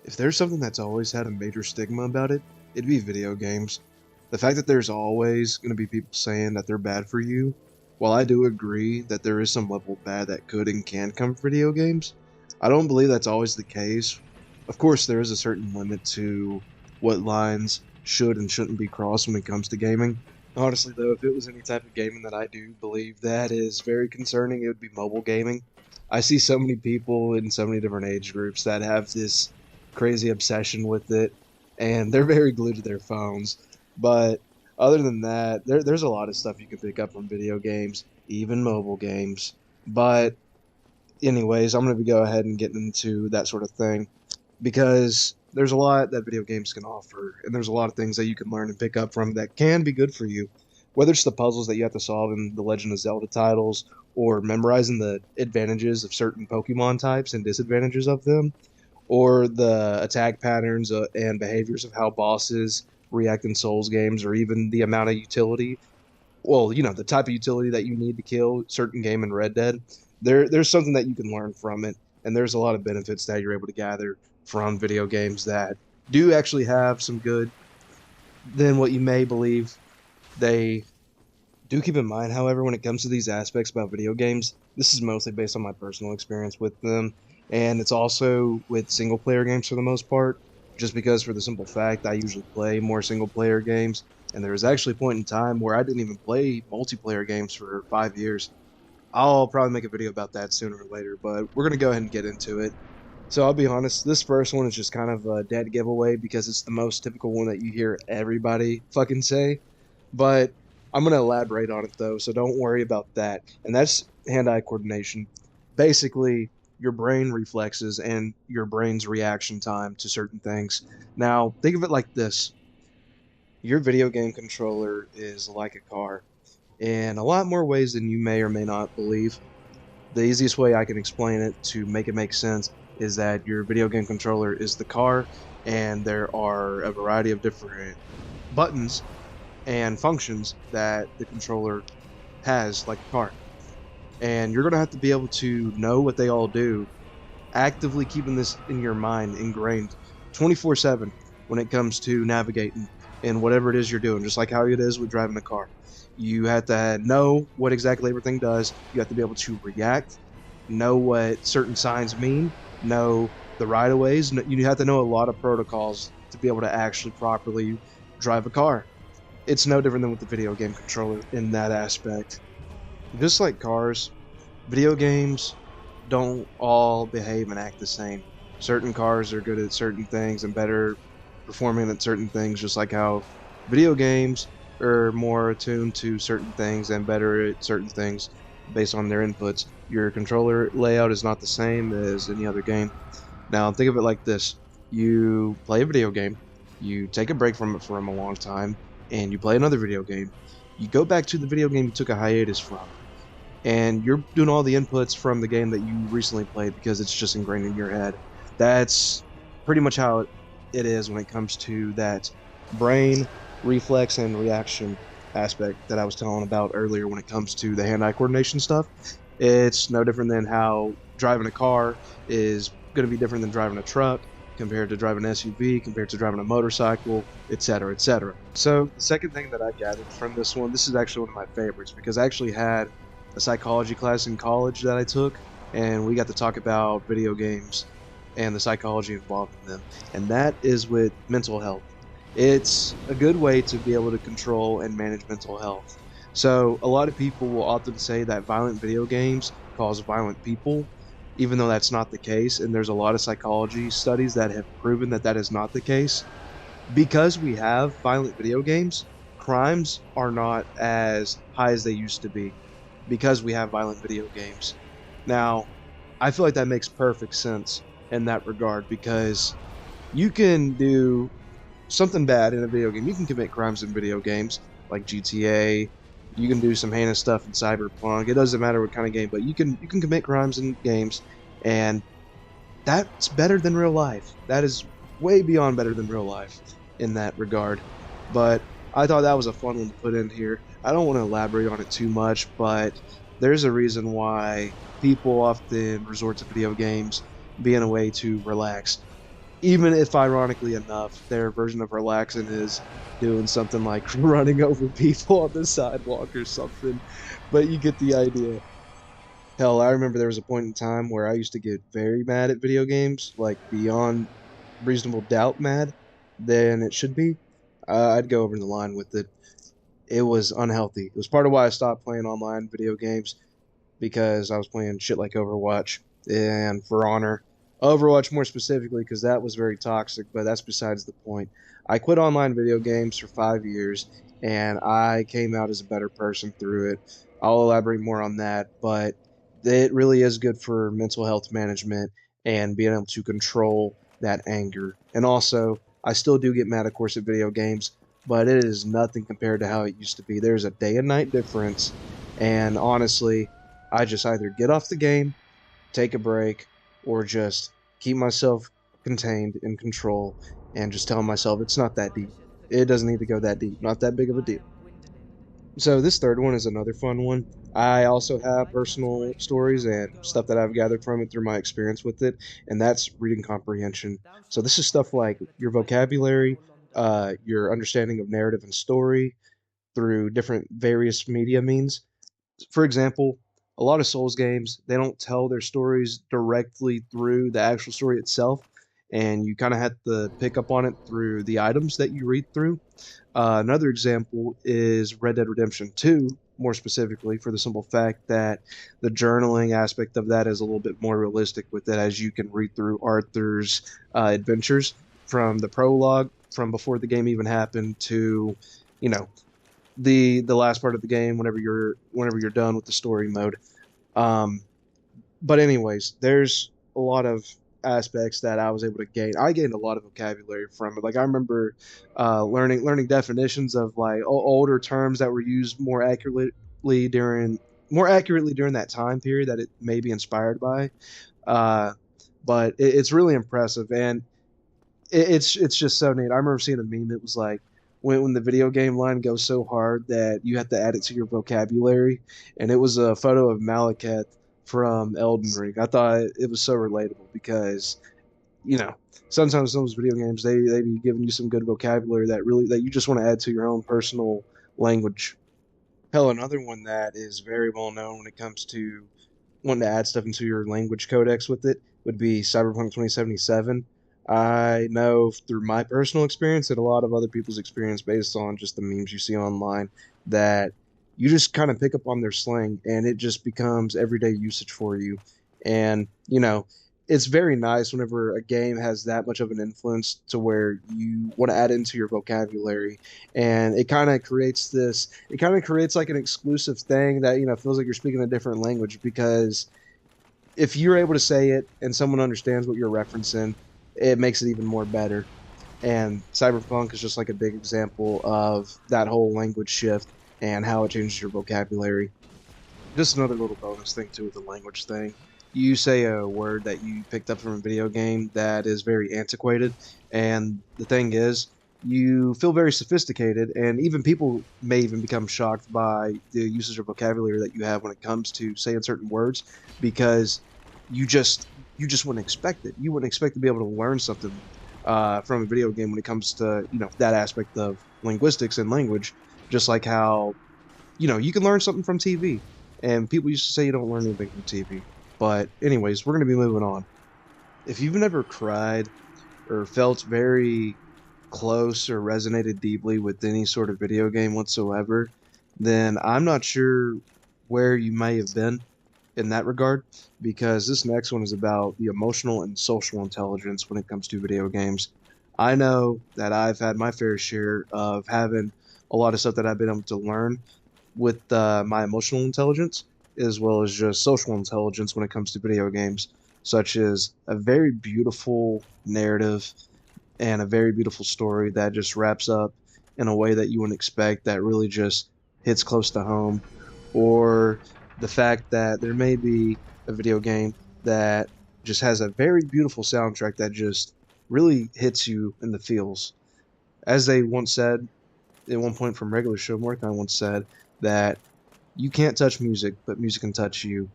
If there's something that's always had a major stigma about it, it'd be video games. The fact that there's always going to be people saying that they're bad for you, while I do agree that there is some level of bad that could and can come from video games, I don't believe that's always the case. Of course, there is a certain limit to what lines should and shouldn't be crossed when it comes to gaming. Honestly, though, if it was any type of gaming that I do believe that is very concerning, it would be mobile gaming. I see so many people in so many different age groups that have this crazy obsession with it, and they're very glued to their phones. But other than that, there's a lot of stuff you can pick up from video games, even mobile games. But anyways, I'm going to go ahead and get into that sort of thing because there's a lot that video games can offer, and there's a lot of things that you can learn and pick up from that can be good for you. Whether it's the puzzles that you have to solve in the Legend of Zelda titles, or memorizing the advantages of certain Pokemon types and disadvantages of them, or the attack patterns and behaviors of how bosses react in Souls games, or even the amount of utility. Well, the type of utility that you need to kill certain game in Red Dead. There's something that you can learn from it, and there's a lot of benefits that you're able to gather from video games that do actually have some good than what you may believe. They do keep in mind, however, when it comes to these aspects about video games, this is mostly based on my personal experience with them, and it's also with single player games for the most part, just because for the simple fact I usually play more single player games, and there was actually a point in time where I didn't even play multiplayer games for 5 years. I'll probably make a video about that sooner or later, but we're going to go ahead and get into it. So I'll be honest, this first one is just kind of a dead giveaway because it's the most typical one that you hear everybody fucking say. But I'm going to elaborate on it though, so don't worry about that. And that's hand-eye coordination. Basically, your brain reflexes and your brain's reaction time to certain things. Now, think of it like this. Your video game controller is like a car in a lot more ways than you may or may not believe. The easiest way I can explain it to make it make sense is that your video game controller is the car, and there are a variety of different buttons and functions that the controller has, like a car. And you're going to have to be able to know what they all do, actively keeping this in your mind ingrained 24/7 when it comes to navigating in whatever it is you're doing, just like how it is with driving a car. You have to know what exactly everything does. You have to be able to react, know what certain signs mean, know the right of ways. You have to know a lot of protocols to be able to actually properly drive a car. It's no different than with the video game controller in that aspect. Just like cars, video games don't all behave and act the same. Certain cars are good at certain things and better performing at certain things, just like how video games are more attuned to certain things and better at certain things based on their inputs. Your controller layout is not the same as any other game. Now, think of it like this. You play a video game, you take a break from it for a long time, and you play another video game. You go back to the video game you took a hiatus from, and you're doing all the inputs from the game that you recently played because it's just ingrained in your head. That's pretty much how it is when it comes to that brain reflex and reaction aspect that I was telling about earlier when it comes to the hand-eye coordination stuff. It's no different than how driving a car is going to be different than driving a truck compared to driving an SUV, compared to driving a motorcycle, etc., etc. So the second thing that I gathered from this one, this is actually one of my favorites because I actually had a psychology class in college that I took, and we got to talk about video games and the psychology involved in them, and that is with mental health. It's a good way to be able to control and manage mental health. So a lot of people will often say that violent video games cause violent people, even though that's not the case, and there's a lot of psychology studies that have proven that that is not the case. Because we have violent video games, crimes are not as high as they used to be because we have violent video games. Now, I feel like that makes perfect sense in that regard because you can do something bad in a video game. You can commit crimes in video games like GTA. You can do some heinous stuff in Cyberpunk. It doesn't matter what kind of game, but you can commit crimes in games, and that's better than real life. That is way beyond better than real life in that regard. But I thought that was a fun one to put in here. I don't want to elaborate on it too much, but there's a reason why people often resort to video games being a way to relax. Even if ironically enough, their version of relaxing is doing something like running over people on the sidewalk or something. But you get the idea. Hell, I remember there was a point in time where I used to get very mad at video games, like beyond reasonable doubt mad than it should be. I'd go over the line with it. It was unhealthy. It was part of why I stopped playing online video games because I was playing shit like Overwatch and For Honor. Overwatch more specifically because that was very toxic, but that's besides the point. I quit online video games for 5 years and I came out as a better person through it. I'll elaborate more on that, but it really is good for mental health management and being able to control that anger. And also, I still do get mad, of course, at video games, but it is nothing compared to how it used to be. There's a day and night difference, and honestly, I just either get off the game, take a break, or just keep myself contained in control and just tell myself it's not that deep. It doesn't need to go that deep. Not that big of a deal. So this third one is another fun one. I also have personal stories and stuff that I've gathered from it through my experience with it, and that's reading comprehension. So this is stuff like your vocabulary, your understanding of narrative and story through different various media means. For example, a lot of Souls games, they don't tell their stories directly through the actual story itself, and you kind of have to pick up on it through the items that you read through. Another example is Red Dead Redemption 2, more specifically, for the simple fact that the journaling aspect of that is a little bit more realistic with it, as you can read through Arthur's adventures from the prologue, from before the game even happened, to, you know, the last part of the game whenever you're done with the story mode. Um, but anyways, there's a lot of aspects that I was able to gain. I gained a lot of vocabulary from it. Like I remember learning definitions of like older terms that were used during more accurately during that time period that it may be inspired by. Uh, but it's really impressive, and it's just so neat. I remember seeing a meme. It was like when the video game line goes so hard that you have to add it to your vocabulary, and it was a photo of Malekith from Elden Ring. I thought it was so relatable because you know sometimes those video games they be giving you some good vocabulary that you just want to add to your own personal language. Hell, another one that is very well known when it comes to wanting to add stuff into your language codex with it would be Cyberpunk 2077. I know through my personal experience and a lot of other people's experience based on just the memes you see online that you just kind of pick up on their slang and it just becomes everyday usage for you. And, it's very nice whenever a game has that much of an influence to where you want to add into your vocabulary. And it kind of creates like an exclusive thing that, feels like you're speaking a different language because if you're able to say it and someone understands what you're referencing, it makes it even more better. And Cyberpunk is just like a big example of that whole language shift and how it changes your vocabulary. Just another little bonus thing too with the language thing. You say a word that you picked up from a video game that is very antiquated, and the thing is, you feel very sophisticated, and even people may even become shocked by the usage of vocabulary that you have when it comes to saying certain words, because you just you just wouldn't expect it. You wouldn't expect to be able to learn something from a video game when it comes to that aspect of linguistics and language, just like how you can learn something from TV. And people used to say you don't learn anything from TV. But anyways, we're going to be moving on. If you've never cried or felt very close or resonated deeply with any sort of video game whatsoever, then I'm not sure where you may have been in that regard, because this next one is about the emotional and social intelligence when it comes to video games. I know that I've had my fair share of having a lot of stuff that I've been able to learn with my emotional intelligence as well as just social intelligence when it comes to video games, such as a very beautiful narrative and a very beautiful story that just wraps up in a way that you wouldn't expect, that really just hits close to home, or the fact that there may be a video game that just has a very beautiful soundtrack that just really hits you in the feels. As they once said, at one point from Regular Show, Mark, I once said that you can't touch music, but music can touch you.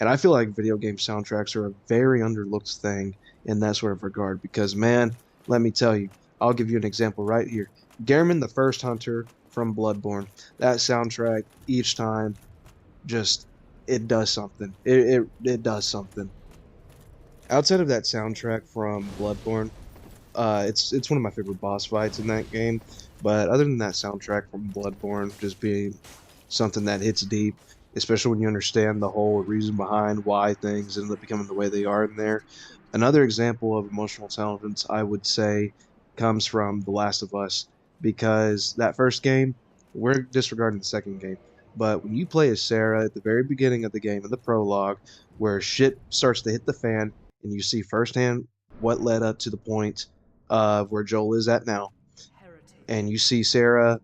And I feel like video game soundtracks are a very underlooked thing in that sort of regard because, man, let me tell you, I'll give you an example right here. Gehrman, the First Hunter from Bloodborne, that soundtrack each time just it does something. It does something. Outside of that soundtrack from Bloodborne, it's one of my favorite boss fights in that game. But other than that soundtrack from Bloodborne just being something that hits deep, especially when you understand the whole reason behind why things end up becoming the way they are in there. Another example of emotional intelligence, I would say, comes from The Last of Us, because that first game, we're disregarding the second game. But when you play as Sarah at the very beginning of the game, in the prologue, where shit starts to hit the fan, and you see firsthand what led up to the point of where Joel is at now, and you see Sarah,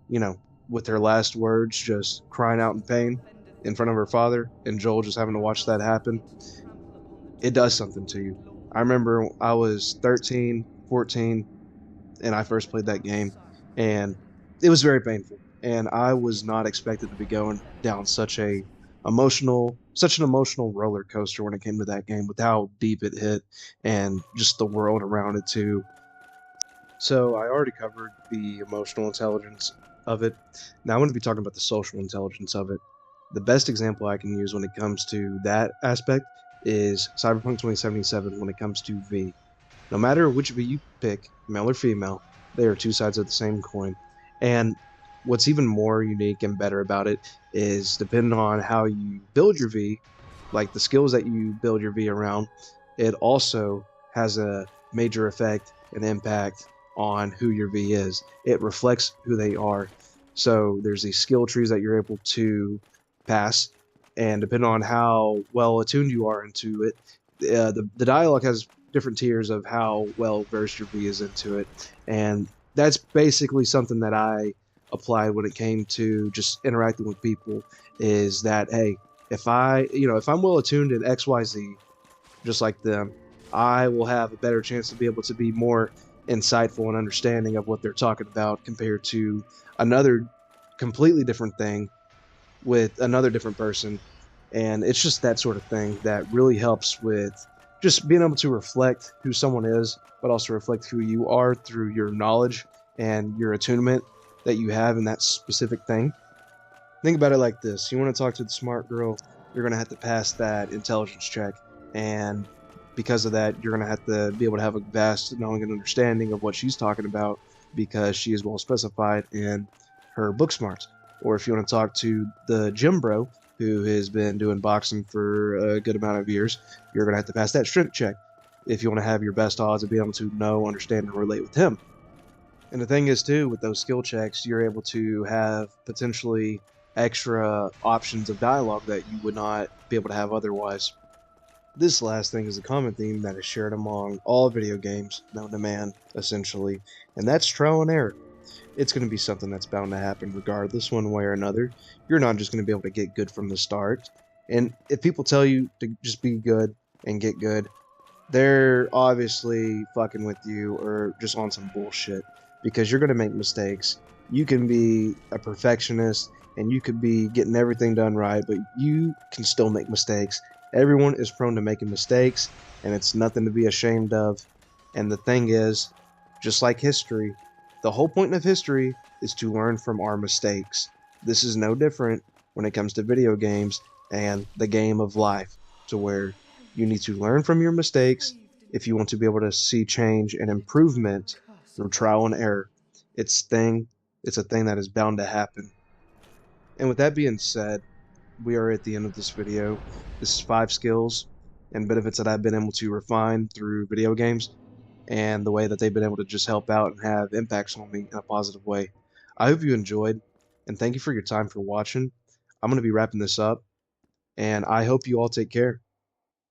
you know, with her last words just crying out in pain in front of her father, and Joel just having to watch that happen, it does something to you. I remember I was 13, 14, and I first played that game, and it was very painful. And I was not expected to be going down such an emotional roller coaster when it came to that game with how deep it hit and just the world around it too. So I already covered the emotional intelligence of it. Now I'm going to be talking about the social intelligence of it. The best example I can use when it comes to that aspect is Cyberpunk 2077 when it comes to V. No matter which V you pick, male or female, they are two sides of the same coin. And what's even more unique and better about it is depending on how you build your V, like the skills that you build your V around, it also has a major effect and impact on who your V is. It reflects who they are. So there's these skill trees that you're able to pass, and depending on how well attuned you are into it, the dialogue has different tiers of how well versed your V is into it, and that's basically something that I applied when it came to just interacting with people. Is that, hey, if I'm well attuned in XYZ, just like them, I will have a better chance to be able to be more insightful and understanding of what they're talking about compared to another completely different thing with another different person. And it's just that sort of thing that really helps with just being able to reflect who someone is, but also reflect who you are through your knowledge and your attunement that you have in that specific thing. Think about it like this: you want to talk to the smart girl, you're going to have to pass that intelligence check. And because of that, you're going to have to be able to have a vast knowing and understanding of what she's talking about because she is well specified in her book smarts. Or if you want to talk to the gym bro who has been doing boxing for a good amount of years, you're going to have to pass that strength check if you want to have your best odds of being able to know, understand, and relate with him. And the thing is, too, with those skill checks, you're able to have potentially extra options of dialogue that you would not be able to have otherwise. This last thing is a common theme that is shared among all video games known to man, essentially, and that's trial and error. It's going to be something that's bound to happen regardless, one way or another. You're not just going to be able to get good from the start. And if people tell you to just be good and get good, they're obviously fucking with you or just on some bullshit because you're going to make mistakes. You can be a perfectionist and you could be getting everything done right, but you can still make mistakes. Everyone is prone to making mistakes, and it's nothing to be ashamed of. And the thing is, just like history, the whole point of history is to learn from our mistakes. This is no different when it comes to video games and the game of life, to where you need to learn from your mistakes if you want to be able to see change and improvement through trial and error. It's a thing that is bound to happen. And with that being said, we are at the end of this video. This is 5 skills and benefits that I've been able to refine through video games and the way that they've been able to just help out and have impacts on me in a positive way. I hope you enjoyed, and thank you for your time for watching. I'm going to be wrapping this up, and I hope you all take care.